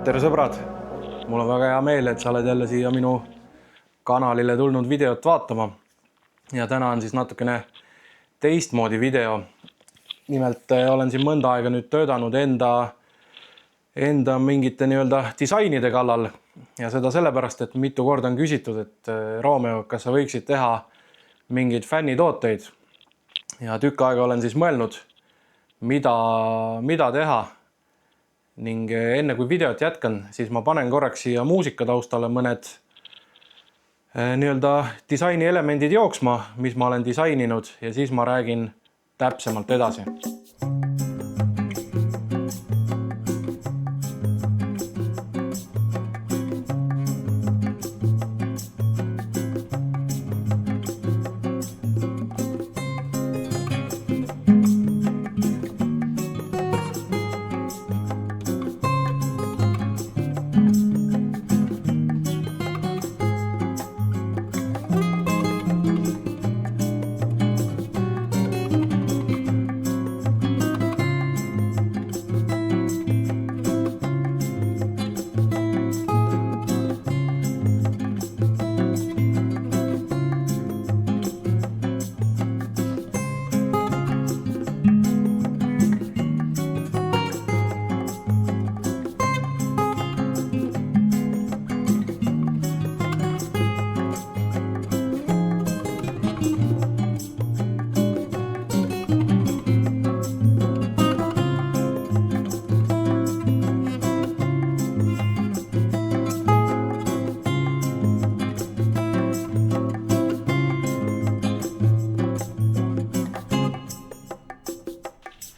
Tere sõbrad, mul on väga hea meel, et sa oled jälle siia minu kanalile tulnud videot vaatama. Ja täna on siis natukene teistmoodi video. Nimelt olen siin mõnda aega nüüd töötanud enda mingite disainide kallal. Ja seda sellepärast, et mitu korda on küsitud, et Romeo, kas sa võiksid teha mingeid fännitooteid. Ja tükk aega olen siis mõelnud, mida teha. Ning enne kui videot jätkan, siis ma panen korraks siia muusika taustale mõned disaini elemendid jooksma, mis ma olen disaininud, ja siis ma räägin täpsemalt edasi.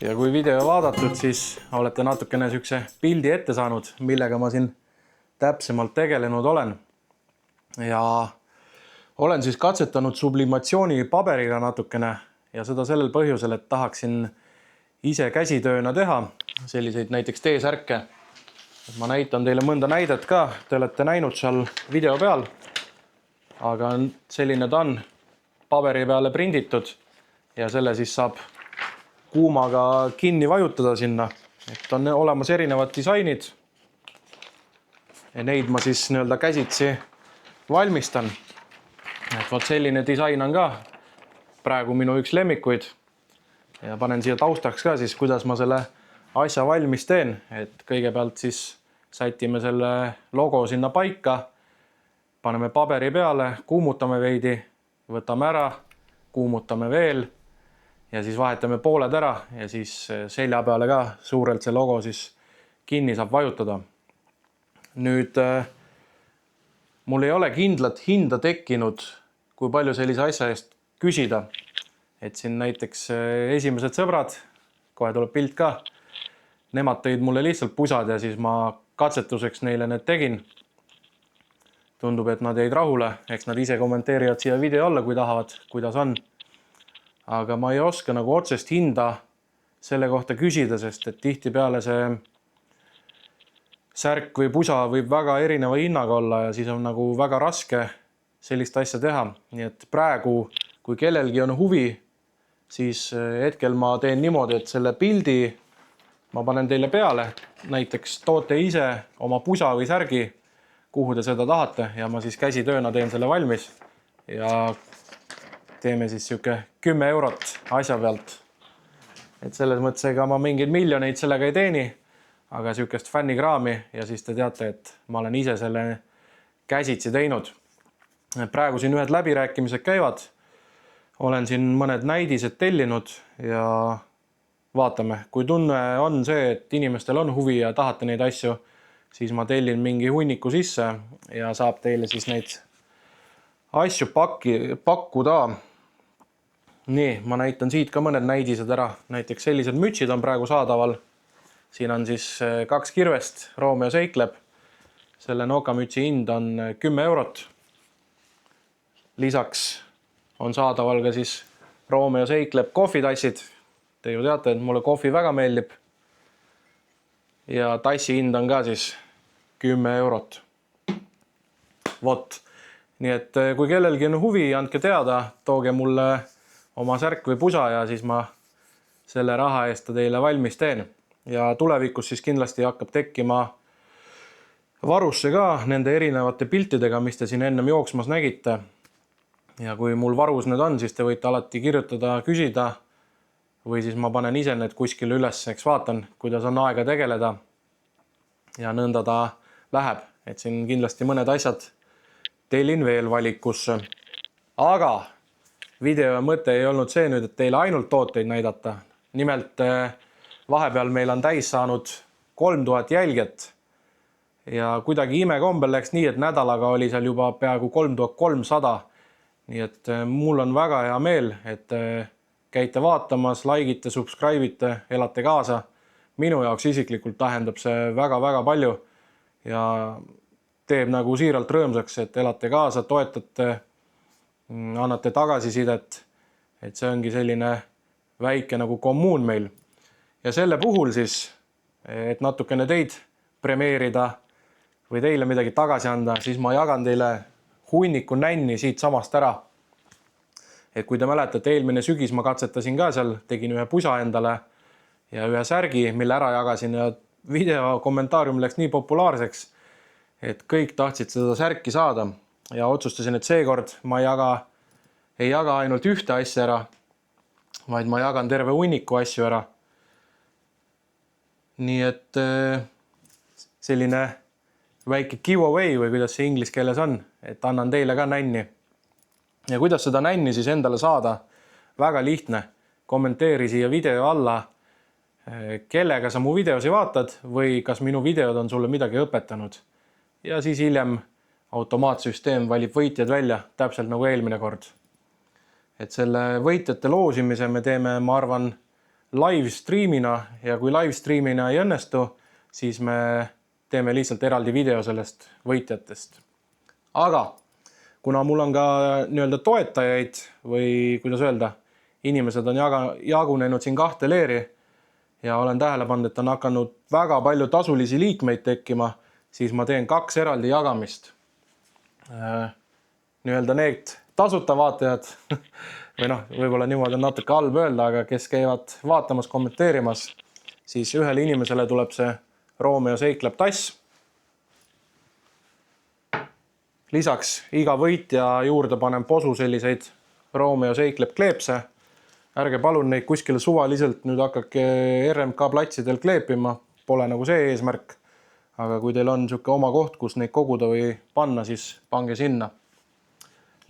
Ja kui video vaadatud, siis olete natukene sükse pildi ette saanud, millega ma siin täpsemalt tegelenud olen. Ja olen siis katsetanud sublimatsiooni paberiga natukene ja seda sellel põhjusel, et tahaksin ise käsitööna teha selliseid näiteks T-särke. Ma näitan teile mõnda näidet ka, te olete näinud seal video peal, aga selline ta on paberi peale prinditud ja selle siis saab kuumaga kinni vajutada sinna, et on olemas erinevad disainid ja neid ma siis käsitsi valmistan. Et võt selline disain on ka praegu minu üks lemmikuid ja panen siia taustaks ka siis, kuidas ma selle asja valmis teen, et kõigepealt siis sätime selle logo sinna paika, paneme paberi peale, kuumutame veidi, võtame ära, kuumutame veel ja siis vahetame pooled ära ja siis selja peale ka suurelt see logo siis kinni saab vajutada. Nüüd mul ei ole kindlat hinda tekkinud, kui palju sellise asja eest küsida. Et siin näiteks esimesed sõbrad, kohe tuleb pilt ka, nemad tõid mulle lihtsalt pusad ja siis ma katsetuseks neile need tegin. Tundub, et nad jäid rahule, eks nad ise kommenteerivad siia video alla, kui tahavad, kuidas on. Aga ma ei oska otsest hinda selle kohta küsida, sest et tihtipeale see särk või pusa võib väga erineva hinnaga olla ja siis on väga raske sellist asja teha. Nii et praegu, kui kellelgi on huvi, siis hetkel ma teen niimoodi, et selle pildi ma panen teile peale. Näiteks toote ise oma pusa või särgi, kuhu te seda tahate ja ma siis käsitööna teen selle valmis ja teeme siis 10 eurot asja pealt. Et selles mõttes ega ma mingeid miljoneid sellega ei teeni, aga sükest fännikraami ja siis te teate, et ma olen ise selle käsitsi teinud. Praegu siin ühed läbirääkimised käivad. Olen siin mõned näidised tellinud ja vaatame. Kui tunne on see, et inimestel on huvi ja tahate neid asju, siis ma tellin mingi hunniku sisse ja saab teile siis neid asju pakkuda. Nii, ma näitan siit ka mõned näidised ära. Näiteks sellised mütsid on praegu saadaval. Siin on siis 2 kirvest, Romeo seikleb. Selle nokamütsi hind on 10 eurot. Lisaks on saadaval ka siis Romeo seikleb kohvitassid. Te ju teate, et mulle kohvi väga meeldib. Ja tassi hind on ka siis 10 eurot. Vot. Nii et kui kellelgi on huvi, andke teada, tooge mulle oma särk või pusa ja siis ma selle raha eest teile valmis teen. Ja tulevikus siis kindlasti hakkab tekkima varusse ka nende erinevate piltidega, mis te siin ennem jooksmas nägite. Ja kui mul varus need on, siis te võite alati kirjutada, küsida või siis ma panen ise need kuskile üles, eks vaatan, kuidas on aega tegeleda. Ja nõnda ta läheb, et siin kindlasti mõned asjad tellin veel valikusse. Aga video mõte ei olnud see nüüd, et teile ainult tooteid näidata. Nimelt vahepeal meil on täis saanud 3000 jälget ja kuidagi imekombel läks nii, et nädalaga oli seal juba peaaegu 3300. Nii et mul on väga hea meel, et käite vaatamas, likeite, subscribe'ite, elate kaasa. Minu jaoks isiklikult tähendab see väga-väga palju ja teeb nagu siiralt rõõmsaks, et elate kaasa, toetate, annate tagasisidet, et see ongi selline väike nagu kommuun meil. Ja selle puhul siis, et natukene teid premeerida või teile midagi tagasi anda, siis ma jagan teile hunniku nänni siit samast ära. Et kui te mäletate, eelmine sügis ma katsetasin ka seal, tegin ühe pusa endale ja ühe särgi, mille ära jagasin ja video kommentaarium läks nii populaarseks, et kõik tahtsid seda särki saada ja otsustasin, et seekord ma ei jaga ainult ühte asja ära, vaid ma jagan terve hunniku asju ära. Nii et selline väike giveaway või kuidas see inglise keeles on, et annan teile ka nänni. Ja kuidas seda nänni siis endale saada? Väga lihtne. Kommenteeri siia video alla, kellega sa mu videosi vaatad või kas minu videod on sulle midagi õpetanud. Ja siis hiljem automaatsüsteem valib võitjad välja, täpselt nagu eelmine kord. Et selle võitjate loosimise me teeme, ma arvan, live streamina ja kui live streamina ei õnnestu, siis me teeme lihtsalt eraldi video sellest võitjatest. Aga kuna mul on ka nii-öelda toetajaid või kuidas öelda, inimesed on jagunenud siin kahte leeri ja olen tähele pannud, et on hakanud väga palju tasulisi liikmeid tekkima, siis ma teen 2 eraldi jagamist. Nii-öelda need tasuta vaatajad või võib-olla niimoodi on natuke halb öelda, aga kes käivad vaatamas, kommenteerimas, siis ühele inimesele tuleb see Romeo seikleb tass. Lisaks iga võitja juurde panen posu selliseid Romeo seikleb kleepse. Ärge palun neid kuskile suvaliselt nüüd hakake RMK platsidel kleepima, pole nagu see eesmärk. Aga kui teil on niisugune oma koht, kus neid koguda või panna, siis pange sinna.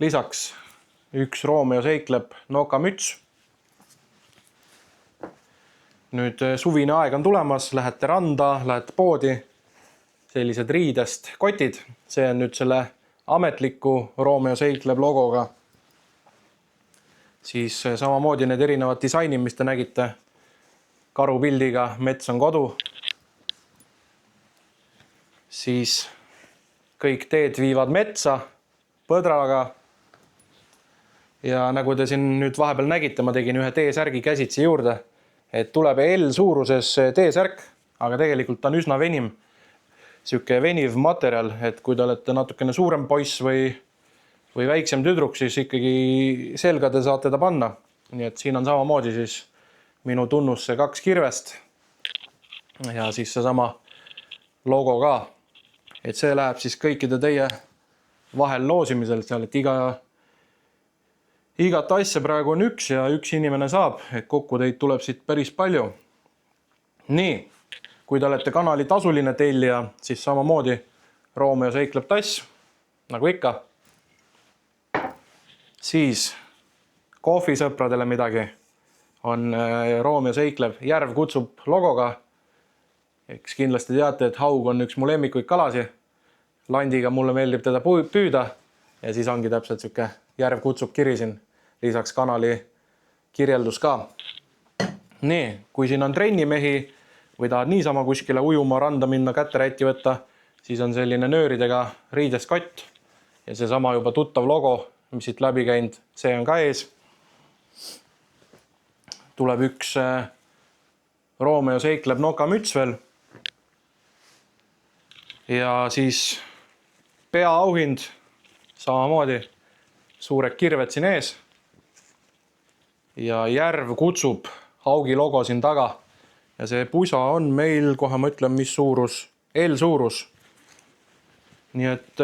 Lisaks üks Romeo seikleb nokamüts. Nüüd suvine aeg on tulemas, lähete randa, lähete poodi, sellised riidest kotid. See on nüüd selle ametliku Romeo seikleb logoga. Siis samamoodi need erinevad disainid, mis te nägite karupildiga, mets on kodu. Siis kõik teed viivad metsa põdraga. Ja nagu te siin nüüd vahepeal nägite, ma tegin ühe T-särgi käsitsi juurde, et tuleb L suuruses T-särk, aga tegelikult on üsna venim. Siuke veniv materjal, et kui te olete natukene suurem poiss või väiksem tüdruk, siis ikkagi selga te saate ta panna. Nii et siin on samamoodi siis minu tunnus see 2 kirvest ja siis see sama logo ka. Et see läheb siis kõikide teie vahel loosimisel seal, et igat asja praegu on üks ja üks inimene saab, et kokku teid tuleb siit päris palju. Nii, kui te olete kanali tasuline tellija, siis samamoodi Romeo seikleb tass, nagu ikka. Siis kohvisõpradele midagi on Romeo seikleb järv kutsub logoga. Eks kindlasti teate, et haug on üks mu lemmikuid kalasi. Landiga mulle meeldib teda püüda ja siis ongi täpselt siuke järv kutsub kiri siin. Lisaks kanali kirjeldus ka. Nii, kui siin on trennimehi või tahad niisama kuskile ujuma randa minna, kätte-rätti võtta, siis on selline nööridega riidest kott ja see sama juba tuttav logo, mis siit läbi käinud, see on ka ees. Tuleb üks Romeo seikleb nokamüts veel. Ja siis peaauhind samamoodi suured kirved siin ees. Ja järv kutsub haugi logo siin taga. Ja see pusa on meil, kohe ma ütlen, mis suurus, L suurus. nii et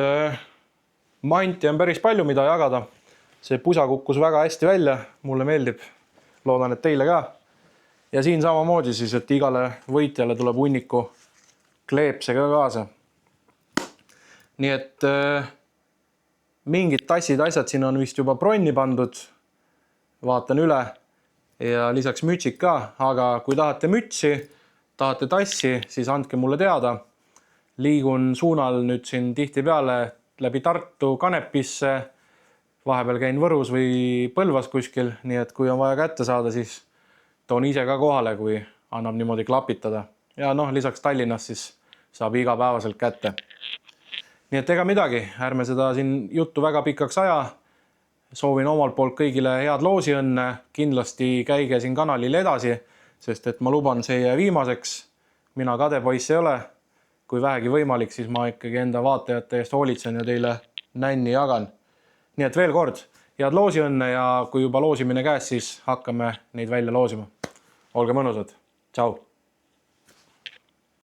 manti on päris palju, mida jagada. See pusa kukkus väga hästi välja, mulle meeldib. Loodan, et teile ka. Ja siin samamoodi siis, et igale võitjale tuleb hunniku kleepse ka kaasa. Nii et mingid tassid, asjad siin on vist juba bronni pandud. Vaatan üle ja lisaks mütsid ka, aga kui tahate mütsi, tahate tassi, siis andke mulle teada. Liigun suunal nüüd siin tihti peale läbi Tartu Kanepisse, vahepeal käin Võrus või Põlvas kuskil, nii et kui on vaja kätte saada, siis toon ise ka kohale, kui annab niimoodi klapitada. Ja lisaks Tallinnas siis saab igapäevaselt kätte. Nii et ega midagi, ärme seda siin juttu väga pikaks aja. Soovin omalt poolt kõigile head loosiõnne, kindlasti käige siin kanalil edasi, sest et ma luban see jää viimaseks. Mina kade poiss ei ole. Kui vähegi võimalik, siis ma ikkagi enda vaatajate eest hoolitsen ja teile nänni jagan. Nii et veel kord, head loosiõnne ja kui juba loosimine käes, siis hakkame neid välja loosima. Olge mõnusad. Tšau!